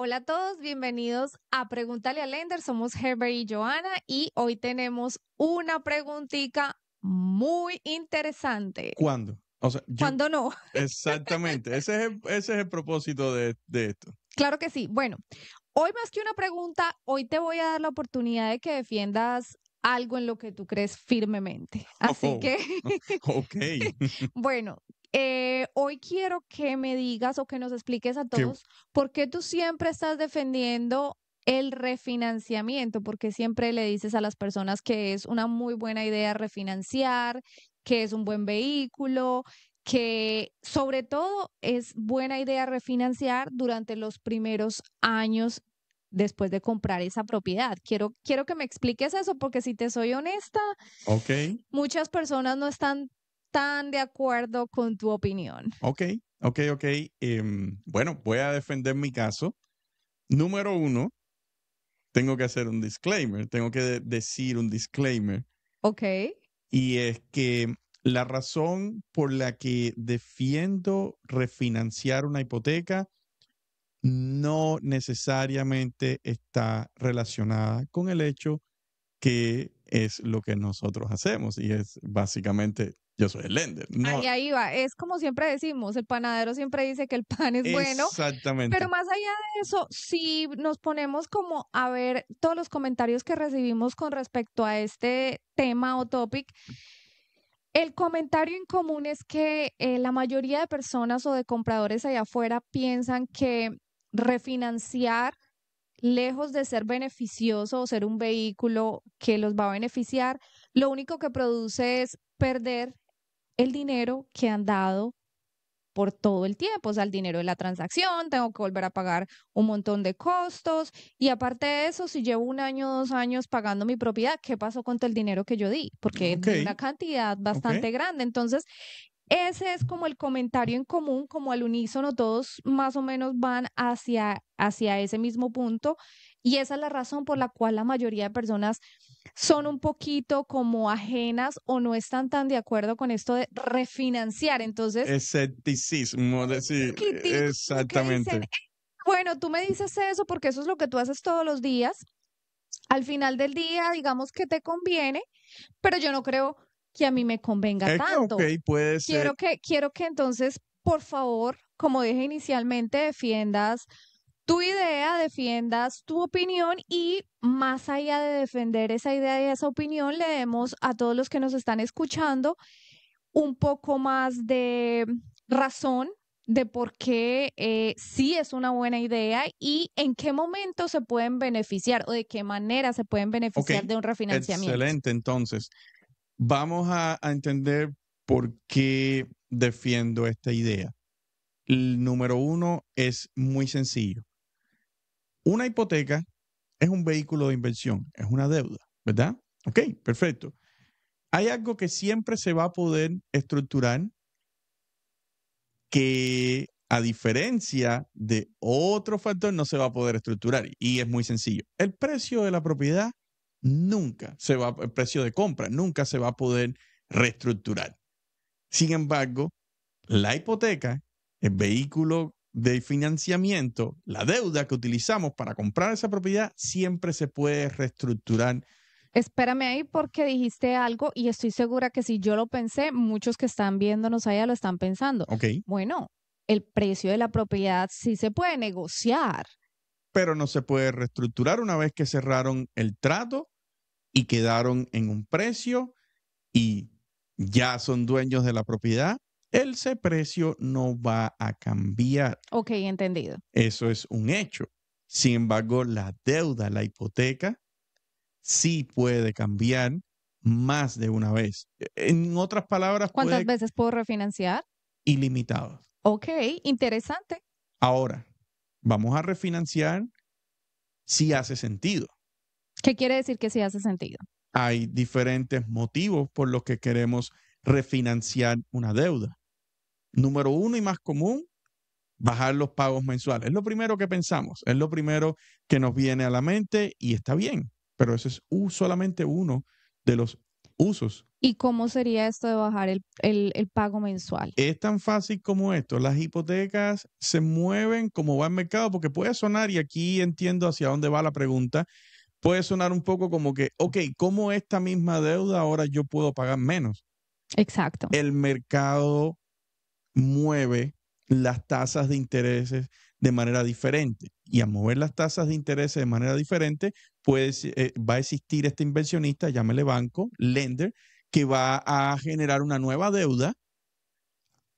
Hola a todos, bienvenidos a Pregúntale a Lender. Somos Herbert y Joana y hoy tenemos una preguntita muy interesante. ¿Cuándo? O sea, ¿Cuándo no? exactamente, ese es el propósito de esto. Claro que sí. Bueno, hoy más que una pregunta, hoy te voy a dar la oportunidad de que defiendas algo en lo que tú crees firmemente. Así Oh, que, ok. bueno, hoy quiero que me digas o que nos expliques a Que, todos por qué tú siempre estás defendiendo el refinanciamiento, porque siempre le dices a las personas que es una muy buena idea refinanciar, que es un buen vehículo, que sobre todo es buena idea refinanciar durante los primeros años después de comprar esa propiedad. Quiero que me expliques eso, porque si te soy honesta, ok, muchas personas no están tan de acuerdo con tu opinión. ok. Bueno, voy a defender mi caso. Número uno, tengo que hacer un disclaimer, tengo que decir un disclaimer. ¿Ok? Y es que la razón por la que defiendo refinanciar una hipoteca no necesariamente está relacionada con el hecho que es lo que nosotros hacemos y es básicamente, yo soy el lender. No, Ahí va. Es como siempre decimos, el panadero siempre dice que el pan es bueno, pero exactamente. más allá de eso, si nos ponemos como a ver todos los comentarios que recibimos con respecto a este tema o topic, el comentario en común es que la mayoría de personas o de compradores allá afuera piensan que refinanciar, lejos de ser beneficioso o ser un vehículo que los va a beneficiar, lo único que produce es perder el dinero que han dado por todo el tiempo, o sea, el dinero de la transacción, tengo que volver a pagar un montón de costos y aparte de eso, si llevo 1 año, 2 años pagando mi propiedad, ¿qué pasó con todo el dinero que yo di? Porque Ok, di una cantidad ok. bastante grande. Entonces, ese es como el comentario en común, como al unísono, todos más o menos van hacia ese mismo punto y esa es la razón por la cual la mayoría de personas son un poquito como ajenas o no están tan de acuerdo con esto de refinanciar. Entonces, Escepticismo, decir, poquitico como que dicen, exactamente. bueno, tú me dices eso porque eso es lo que tú haces todos los días. Al final del día, digamos que te conviene, pero yo no creo que a mí me convenga Es que, ok, tanto. puede ser, Quiero que entonces, por favor, como dije inicialmente, defiendas tu idea, defiendas tu opinión y más allá de defender esa idea y esa opinión, le demos a todos los que nos están escuchando un poco más de razón de por qué sí es una buena idea y en qué momento se pueden beneficiar o de qué manera se pueden ok, beneficiar de un refinanciamiento. excelente. Entonces, vamos a entender por qué defiendo esta idea. El número uno es muy sencillo. Una hipoteca es un vehículo de inversión, es una deuda, ¿verdad? Ok, perfecto. Hay algo que siempre se va a poder estructurar que a diferencia de otro factor no se va a poder estructurar y es muy sencillo. El precio de la propiedad el precio de compra nunca se va a poder reestructurar. Sin embargo, la hipoteca, el vehículo de financiamiento, la deuda que utilizamos para comprar esa propiedad siempre se puede reestructurar. Espérame ahí porque dijiste algo y estoy segura que si yo lo pensé, muchos que están viéndonos allá lo están pensando. Ok, Bueno, el precio de la propiedad sí se puede negociar. pero no se puede reestructurar una vez que cerraron el trato y quedaron en un precio y ya son dueños de la propiedad, ese precio no va a cambiar. Ok, entendido. Eso es un hecho. Sin embargo, la deuda, la hipoteca, sí puede cambiar más de una vez. En otras palabras, ¿Cuántas puede veces puedo refinanciar? ilimitado. Ok, interesante. Ahora, vamos a refinanciar si hace sentido. ¿Qué quiere decir que sí hace sentido? Hay diferentes motivos por los que queremos refinanciar una deuda. Número uno y más común, bajar los pagos mensuales. Es lo primero que pensamos, es lo primero que nos viene a la mente y está bien, pero ese es solamente uno de los usos. ¿Y cómo sería esto de bajar el pago mensual? Es tan fácil como esto. Las hipotecas se mueven como va el mercado, porque puede sonar, y aquí entiendo hacia dónde va la pregunta, puede sonar un poco como que, ok, ¿cómo esta misma deuda ahora yo puedo pagar menos? Exacto. El mercado mueve las tasas de intereses de manera diferente. Y al mover las tasas de interés de manera diferente, va a existir este inversionista, llámele banco, lender, que va a generar una nueva deuda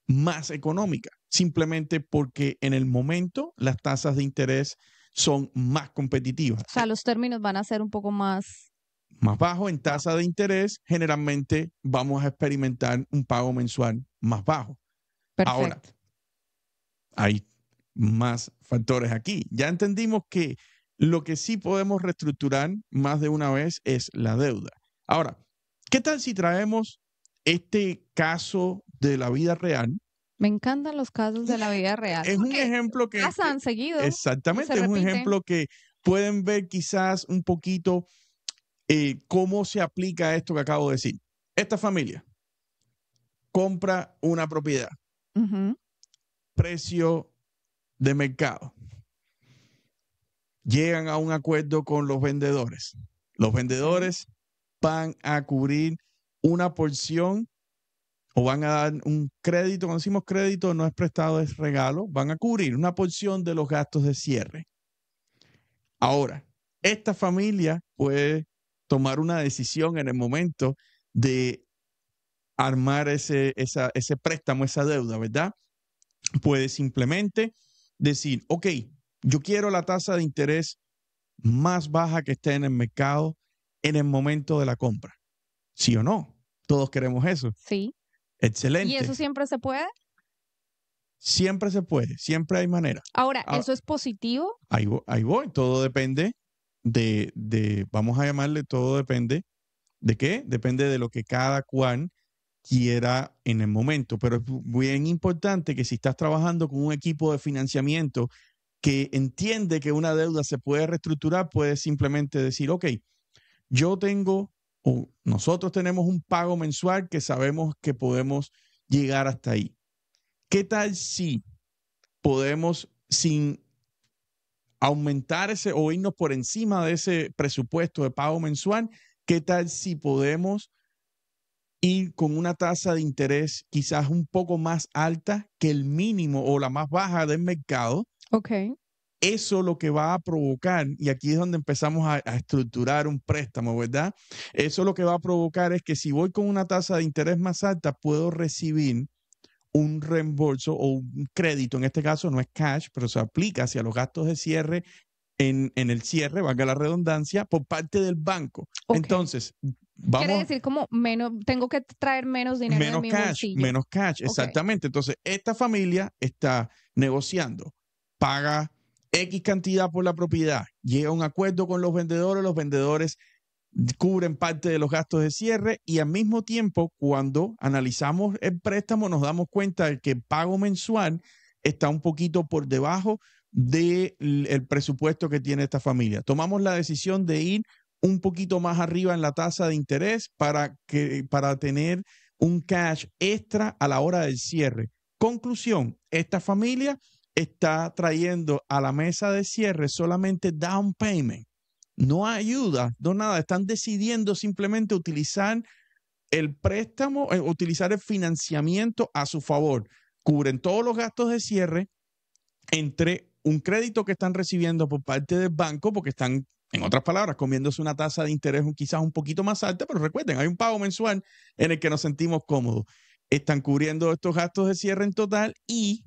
más económica, simplemente porque en el momento las tasas de interés son más competitivas. O sea, los términos van a ser un poco más bajo en tasa de interés, generalmente vamos a experimentar un pago mensual más bajo. Ahora, perfecto. hay más factores aquí. Ya entendimos que lo que sí podemos reestructurar más de una vez es la deuda. Ahora, ¿qué tal si traemos este caso de la vida real? Me encantan los casos de la vida real. Es un Porque ejemplo que pasan seguido. exactamente, Se es un repiten. ejemplo que pueden ver quizás un poquito cómo se aplica esto que acabo de decir. Esta familia compra una propiedad, Ujú. precio de mercado. Llegan a un acuerdo con los vendedores. Los vendedores van a cubrir una porción o van a dar un crédito. Cuando decimos crédito, no es prestado, es regalo. Van a cubrir una porción de los gastos de cierre. Ahora, esta familia puede tomar una decisión en el momento de armar ese préstamo, esa deuda, ¿verdad? Puede simplemente decir, ok, yo quiero la tasa de interés más baja que esté en el mercado en el momento de la compra. ¿Sí o no? Todos queremos eso. Sí. Excelente. ¿Y eso siempre se puede? Siempre se puede, siempre hay manera. Ahora, ¿eso es positivo? Ahí voy. Todo depende vamos a llamarle, todo depende de qué? Depende de lo que cada cual quiera en el momento. Pero es bien importante que si estás trabajando con un equipo de financiamiento que entiende que una deuda se puede reestructurar, puedes simplemente decir, ok, yo tengo o nosotros tenemos un pago mensual que sabemos que podemos llegar hasta ahí. ¿Qué tal si podemos, sin aumentar ese o irnos por encima de ese presupuesto de pago mensual, qué tal si podemos ir con una tasa de interés quizás un poco más alta que el mínimo o la más baja del mercado? Ok. Eso lo que va a provocar, y aquí es donde empezamos a estructurar un préstamo, ¿verdad? Eso lo que va a provocar es que si voy con una tasa de interés más alta, puedo recibir un reembolso o un crédito, en este caso no es cash, pero se aplica hacia los gastos de cierre en el cierre, valga la redundancia, por parte del banco. Ok. Entonces, Quiere decir como tengo que traer menos dinero de mi bolsillo. menos cash, Ok. exactamente. Entonces, esta familia está negociando, paga X cantidad por la propiedad, llega a un acuerdo con los vendedores cubren parte de los gastos de cierre y al mismo tiempo, cuando analizamos el préstamo, nos damos cuenta de que el pago mensual está un poquito por debajo del presupuesto que tiene esta familia. Tomamos la decisión de ir un poquito más arriba en la tasa de interés para tener un cash extra a la hora del cierre. Conclusión, esta familia está trayendo a la mesa de cierre solamente down payment. No ayuda, no nada. Están decidiendo simplemente utilizar el préstamo, utilizar el financiamiento a su favor. Cubren todos los gastos de cierre entre un crédito que están recibiendo por parte del banco, porque están, en otras palabras, comiéndose una tasa de interés quizás un poquito más alta, pero recuerden, hay un pago mensual en el que nos sentimos cómodos. Están cubriendo estos gastos de cierre en total y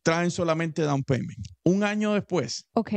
traen solamente down payment. Un año después. Ok.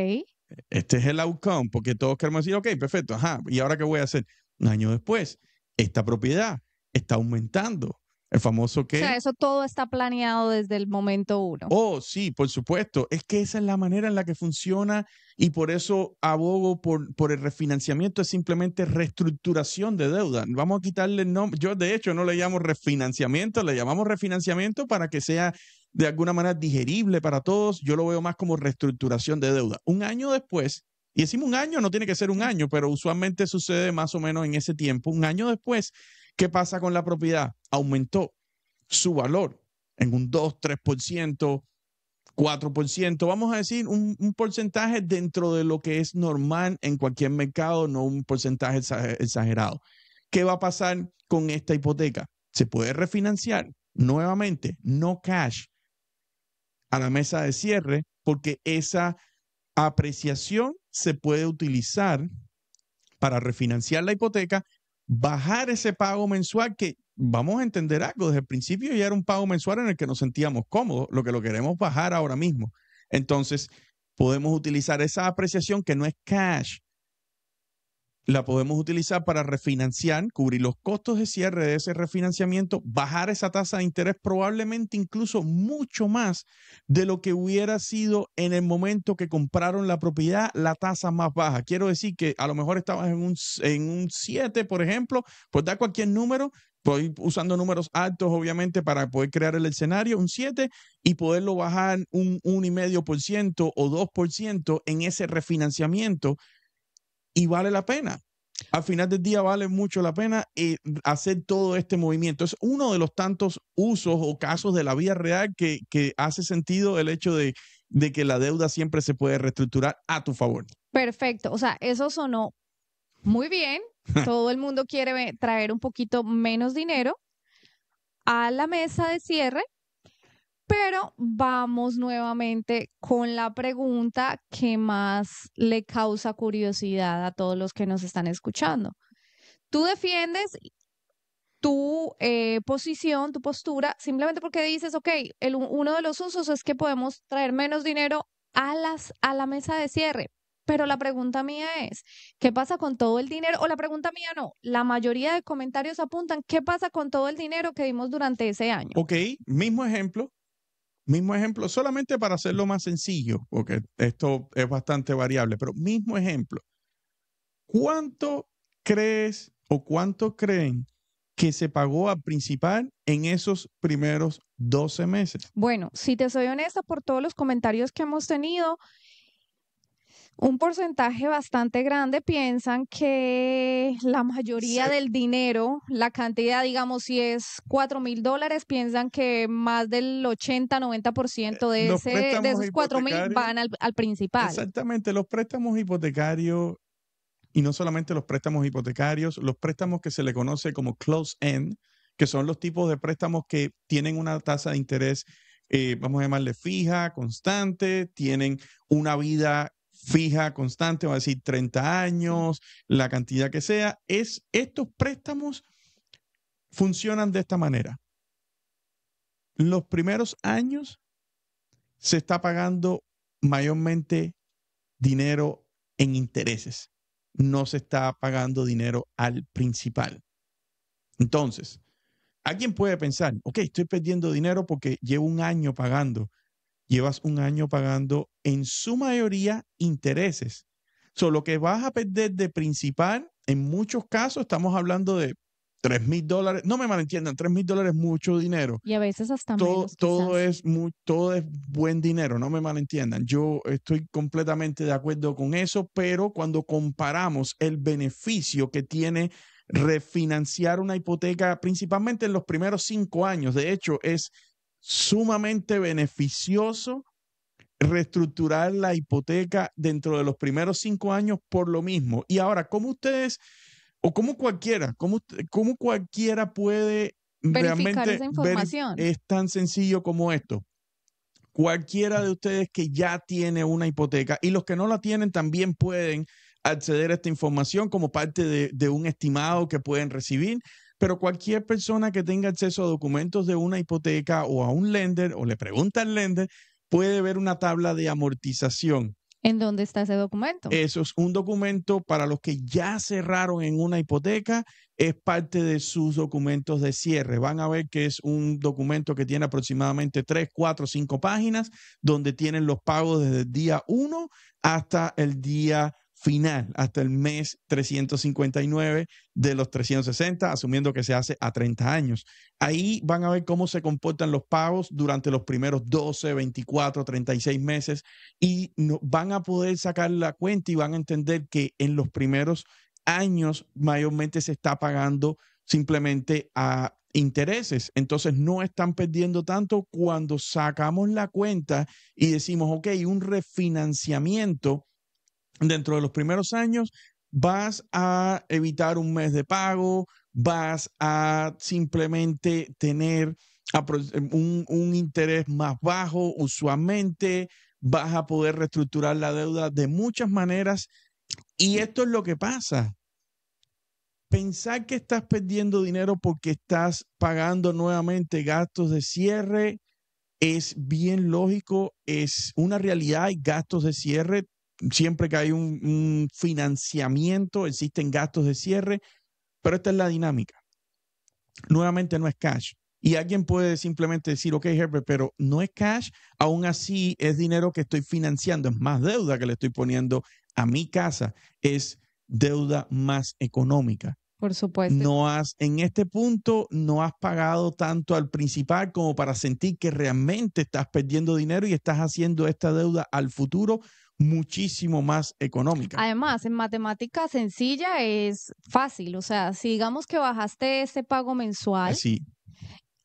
Este es el outcome, porque todos queremos decir, ok, perfecto, ajá, ¿y ahora qué voy a hacer? Un año después, esta propiedad está aumentando. El famoso que... O sea, eso todo está planeado desde el momento uno. Oh, sí, por supuesto. Es que esa es la manera en la que funciona y por eso abogo por el refinanciamiento. Es simplemente reestructuración de deuda. Vamos a quitarle el nombre. Yo, de hecho, no le llamo refinanciamiento, le llamamos refinanciamiento para que sea de alguna manera digerible para todos. Yo lo veo más como reestructuración de deuda. Un año después, y decimos un año, no tiene que ser un año, pero usualmente sucede más o menos en ese tiempo. Un año después, ¿Qué pasa con la propiedad? Aumentó su valor en un 2, 3%, 4%, vamos a decir un porcentaje dentro de lo que es normal en cualquier mercado, no un porcentaje exagerado. ¿Qué va a pasar con esta hipoteca? Se puede refinanciar nuevamente, no cash, a la mesa de cierre, porque esa apreciación se puede utilizar para refinanciar la hipoteca, bajar ese pago mensual que, vamos a entender algo, desde el principio ya era un pago mensual en el que nos sentíamos cómodos, lo que lo queremos bajar ahora mismo. Entonces, podemos utilizar esa apreciación que no es cash, la podemos utilizar para refinanciar, cubrir los costos de cierre de ese refinanciamiento, bajar esa tasa de interés probablemente incluso mucho más de lo que hubiera sido en el momento que compraron la propiedad, la tasa más baja. Quiero decir que a lo mejor estabas en un 7, por ejemplo, pues da cualquier número, voy usando números altos obviamente para poder crear el escenario, un 7 y poderlo bajar un 1,5% o 2% en ese refinanciamiento. Y vale la pena. Al final del día vale mucho la pena hacer todo este movimiento. Es uno de los tantos usos o casos de la vida real que hace sentido el hecho de que la deuda siempre se puede reestructurar a tu favor. Perfecto. O sea, eso sonó muy bien. Todo el mundo quiere traer un poquito menos dinero a la mesa de cierre. Pero vamos nuevamente con la pregunta que más le causa curiosidad a todos los que nos están escuchando. Tú defiendes tu posición, tu postura, simplemente porque dices, ok, uno de los usos es que podemos traer menos dinero a la mesa de cierre. Pero la pregunta mía es, ¿qué pasa con todo el dinero? O la pregunta mía no, la mayoría de comentarios apuntan, ¿qué pasa con todo el dinero que dimos durante ese año? Ok, mismo ejemplo, solamente para hacerlo más sencillo, porque esto es bastante variable, pero mismo ejemplo. ¿Cuánto crees o cuánto creen que se pagó a principal en esos primeros 12 meses? Bueno, si te soy honesta, por todos los comentarios que hemos tenido, un porcentaje bastante grande piensan que la mayoría del dinero, la cantidad, digamos, si es $4,000, piensan que más del 80-90% de esos 4,000 van al principal. Exactamente, los préstamos hipotecarios, y no solamente los préstamos hipotecarios, los préstamos que se le conoce como close end, que son los tipos de préstamos que tienen una tasa de interés, vamos a llamarle fija, constante, tienen una vida fija, constante, vamos a decir 30 años, la cantidad que sea. Estos préstamos funcionan de esta manera. Los primeros años se está pagando mayormente dinero en intereses. No se está pagando dinero al principal. Entonces, alguien puede pensar, ok, estoy perdiendo dinero porque llevo un año pagando. Llevas un año pagando en su mayoría intereses. Lo que vas a perder de principal, en muchos casos estamos hablando de $3,000. No me malentiendan, $3,000 es mucho dinero. Y a veces hasta menos. Todo es buen dinero, no me malentiendan. Yo estoy completamente de acuerdo con eso, pero cuando comparamos el beneficio que tiene refinanciar una hipoteca, principalmente en los primeros 5 años, de hecho, es sumamente beneficioso reestructurar la hipoteca dentro de los primeros 5 años por lo mismo. Y ahora, ¿cómo ustedes o cómo cualquiera puede verificar realmente esa información? Es tan sencillo como esto. Cualquiera de ustedes que ya tiene una hipoteca y los que no la tienen también pueden acceder a esta información como parte de un estimado que pueden recibir. Pero cualquier persona que tenga acceso a documentos de una hipoteca o a un lender o le pregunta al lender puede ver una tabla de amortización. ¿En dónde está ese documento? Eso es un documento para los que ya cerraron en una hipoteca, es parte de sus documentos de cierre. Van a ver que es un documento que tiene aproximadamente 3, 4, 5 páginas, donde tienen los pagos desde el día 1 hasta el día final, hasta el mes 359 de los 360, asumiendo que se hace a 30 años. Ahí van a ver cómo se comportan los pagos durante los primeros 12, 24, 36 meses y van a poder sacar la cuenta y van a entender que en los primeros años mayormente se está pagando simplemente a intereses. Entonces no están perdiendo tanto cuando sacamos la cuenta y decimos, ok, un refinanciamiento dentro de los primeros años, vas a evitar un mes de pago, vas a simplemente tener un interés más bajo usualmente, vas a poder reestructurar la deuda de muchas maneras y esto es lo que pasa. Pensar que estás perdiendo dinero porque estás pagando nuevamente gastos de cierre es bien lógico, es una realidad, hay gastos de cierre, siempre que hay un financiamiento existen gastos de cierre, pero esta es la dinámica. Nuevamente no es cash. Y alguien puede simplemente decir, ok, Herbert, pero no es cash, aún así es dinero que estoy financiando, es más deuda que le estoy poniendo a mi casa, es deuda más económica. Por supuesto. En este punto no has pagado tanto al principal como para sentir que realmente estás perdiendo dinero y estás haciendo esta deuda al futuro muchísimo más económica. Además, en matemática sencilla es fácil. O sea, si digamos que bajaste este pago mensual Sí,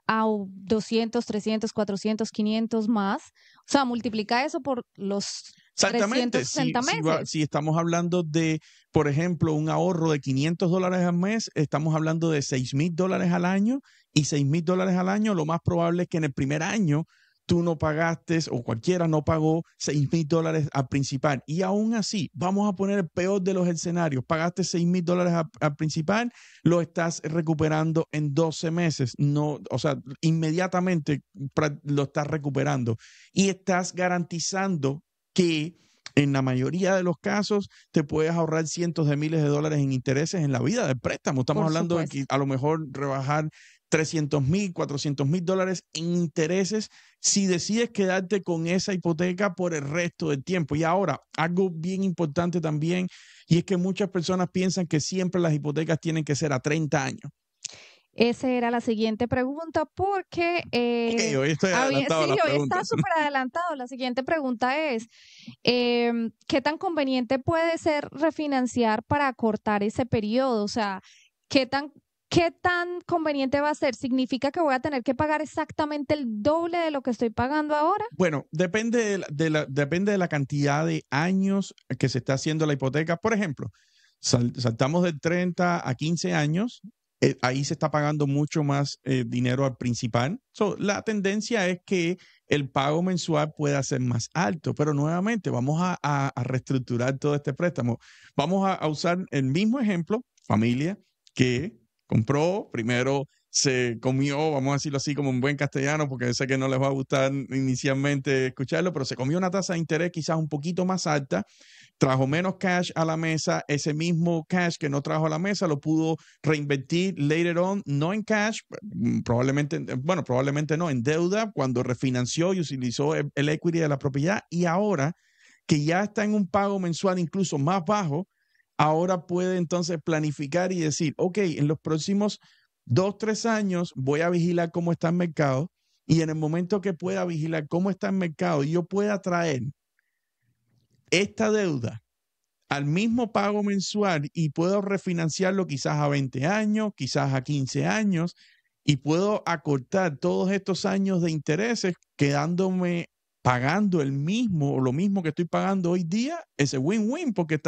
a 200, 300, 400, 500 más, o sea, multiplica eso por los exactamente. 360 meses. Si estamos hablando de, por ejemplo, un ahorro de $500 al mes, estamos hablando de $6,000 al año y $6,000 al año, lo más probable es que en el primer año tú no pagaste o cualquiera no pagó $6,000 al principal. Y aún así, vamos a poner el peor de los escenarios, pagaste $6,000 al principal, lo estás recuperando en 12 meses, no, o sea, inmediatamente lo estás recuperando y estás garantizando que en la mayoría de los casos te puedes ahorrar cientos de miles de dólares en intereses en la vida del préstamo. Estamos hablando de que a lo mejor rebajar 300,000, $400,000 en intereses si decides quedarte con esa hipoteca por el resto del tiempo. Y ahora, algo bien importante también, y es que muchas personas piensan que siempre las hipotecas tienen que ser a 30 años. Esa era la siguiente pregunta porque Hoy estoy adelantado a las hoy está preguntas. súper adelantado. La siguiente pregunta es, ¿qué tan conveniente puede ser refinanciar para acortar ese periodo? O sea, ¿qué tan conveniente va a ser? ¿Significa que voy a tener que pagar exactamente el doble de lo que estoy pagando ahora? Bueno, depende depende de la cantidad de años que se está haciendo la hipoteca. Por ejemplo, saltamos de 30 a 15 años, ahí se está pagando mucho más dinero al principal. La tendencia es que el pago mensual pueda ser más alto, pero nuevamente vamos a reestructurar todo este préstamo. Vamos a usar el mismo ejemplo, familia que compró, primero se comió, vamos a decirlo así como en buen castellano, porque sé que no les va a gustar inicialmente escucharlo, pero se comió una tasa de interés quizás un poquito más alta, trajo menos cash a la mesa, ese mismo cash que no trajo a la mesa lo pudo reinvertir later on, no en cash, probablemente no, en deuda, cuando refinanció y utilizó el equity de la propiedad y ahora que ya está en un pago mensual incluso más bajo, ahora puede entonces planificar y decir, ok, en los próximos 2-3 años voy a vigilar cómo está el mercado y en el momento que pueda vigilar cómo está el mercado y yo pueda traer esta deuda al mismo pago mensual y puedo refinanciarlo quizás a 20 años, quizás a 15 años y puedo acortar todos estos años de intereses quedándome pagando el mismo o lo mismo que estoy pagando hoy día, ese win-win, porque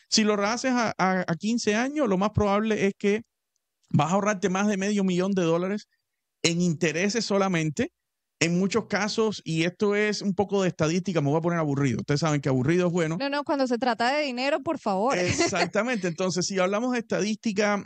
si lo haces a 15 años, lo más probable es que vas a ahorrarte más de $500,000 en intereses solamente. En muchos casos, y esto es un poco de estadística, me voy a poner aburrido. Ustedes saben que aburrido es bueno. No, cuando se trata de dinero, por favor. Exactamente. Entonces, si hablamos de estadística,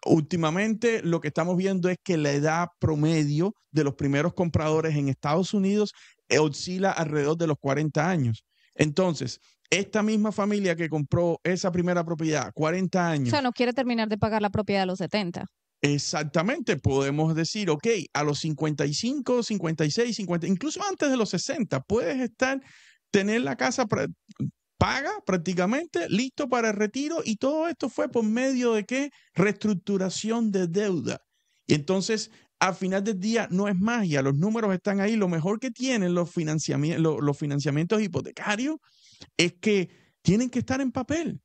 últimamente lo que estamos viendo es que la edad promedio de los primeros compradores en Estados Unidos oscila alrededor de los 40 años. Entonces, esta misma familia que compró esa primera propiedad, 40 años. O sea, no quiere terminar de pagar la propiedad a los 70. Exactamente, podemos decir, ok, a los 55, 56, 50, incluso antes de los 60, puedes tener la casa paga prácticamente, listo para el retiro y todo esto fue por medio de ¿qué? Reestructuración de deuda. Y entonces, al final del día, no es magia, los números están ahí. Lo mejor que tienen los financiamientos hipotecarios es que tienen que estar en papel.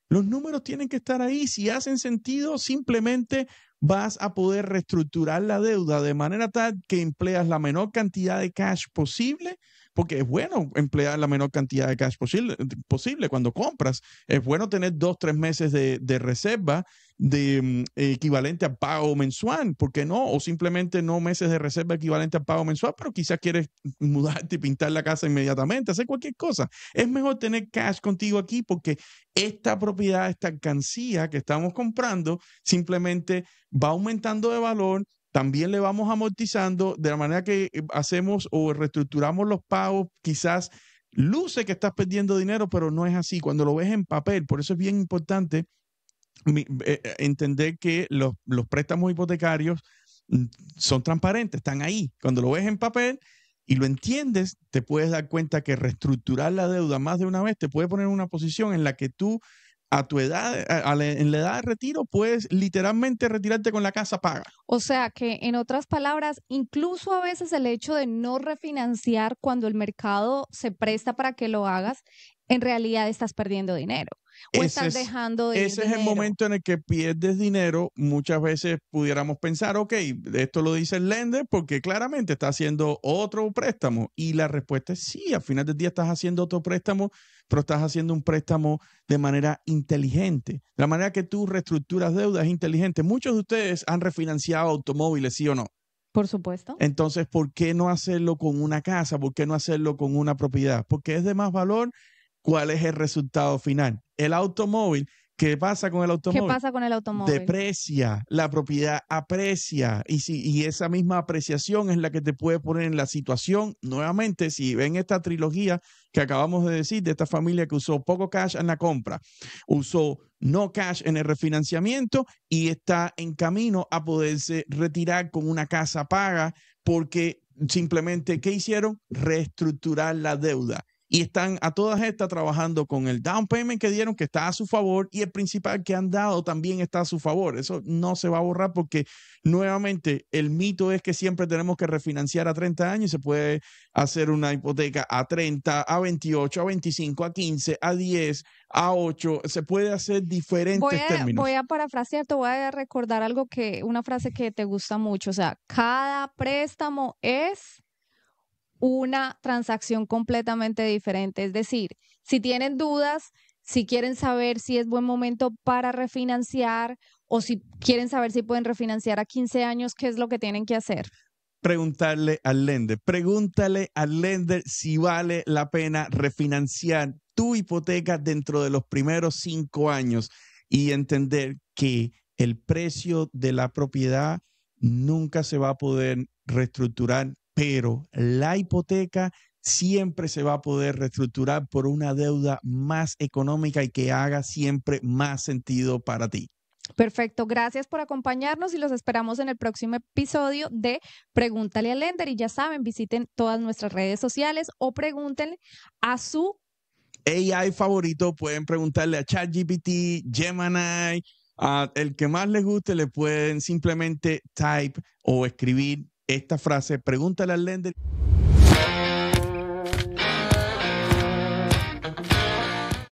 Los números tienen que estar ahí. Si hacen sentido, simplemente vas a poder reestructurar la deuda de manera tal que empleas la menor cantidad de cash posible, porque es bueno emplear la menor cantidad de cash posible cuando compras. Es bueno tener 2, 3 meses de reserva equivalente a pago mensual, ¿por qué no? O simplemente no meses de reserva equivalente a pago mensual, pero quizás quieres mudarte y pintar la casa inmediatamente, hacer cualquier cosa. Es mejor tener cash contigo aquí porque esta propiedad, esta alcancía que estamos comprando, simplemente va aumentando de valor. También le vamos amortizando de la manera que hacemos o reestructuramos los pagos. Quizás luce que estás perdiendo dinero, pero no es así. Cuando lo ves en papel, por eso es bien importante entender que los préstamos hipotecarios son transparentes, están ahí. Cuando lo ves en papel y lo entiendes, te puedes dar cuenta que reestructurar la deuda más de una vez te puede poner en una posición en la que tú a tu edad, en la edad de retiro, puedes literalmente retirarte con la casa paga. O sea que, en otras palabras, incluso a veces el hecho de no refinanciar cuando el mercado se presta para que lo hagas, en realidad estás perdiendo dinero o estás dejando de ir Ese es el dinero. momento en el que pierdes dinero. Muchas veces pudiéramos pensar, ok, esto lo dice el lender porque claramente está haciendo otro préstamo. Y la respuesta es sí, al final del día estás haciendo otro préstamo, pero estás haciendo un préstamo de manera inteligente. La manera que tú reestructuras deudas es inteligente. Muchos de ustedes han refinanciado automóviles, ¿sí o no? Por supuesto. Entonces, ¿por qué no hacerlo con una casa? ¿Por qué no hacerlo con una propiedad? Porque es de más valor. ¿Cuál es el resultado final? El automóvil. ¿Qué pasa con el ¿Qué automóvil? pasa con el automóvil? Deprecia, la propiedad aprecia y esa misma apreciación es la que te puede poner en la situación. Nuevamente, si ven esta trilogía que acabamos de decir de esta familia que usó poco cash en la compra, usó no cash en el refinanciamiento y está en camino a poderse retirar con una casa paga porque simplemente, ¿qué hicieron? Reestructurar la deuda. Y están a todas estas trabajando con el down payment que dieron, que está a su favor, y el principal que han dado también está a su favor. Eso no se va a borrar porque, nuevamente, el mito es que siempre tenemos que refinanciar a 30 años y se puede hacer una hipoteca a 30, a 28, a 25, a 15, a 10, a 8. Se puede hacer diferentes términos. Voy a parafrasear, te voy a recordar una frase que te gusta mucho. O sea, cada préstamo es una transacción completamente diferente. Es decir, si tienen dudas, si quieren saber si es buen momento para refinanciar o si quieren saber si pueden refinanciar a 15 años, ¿qué es lo que tienen que hacer? Pregúntale al lender si vale la pena refinanciar tu hipoteca dentro de los primeros 5 años y entender que el precio de la propiedad nunca se va a poder reestructurar, pero la hipoteca siempre se va a poder reestructurar por una deuda más económica y que haga siempre más sentido para ti. Perfecto, gracias por acompañarnos y los esperamos en el próximo episodio de Pregúntale al Lender. Y ya saben, visiten todas nuestras redes sociales o pregúntenle a su AI favorito. Pueden preguntarle a ChatGPT, Gemini, a el que más les guste, le pueden simplemente type o escribir esta frase, pregúntale al lender.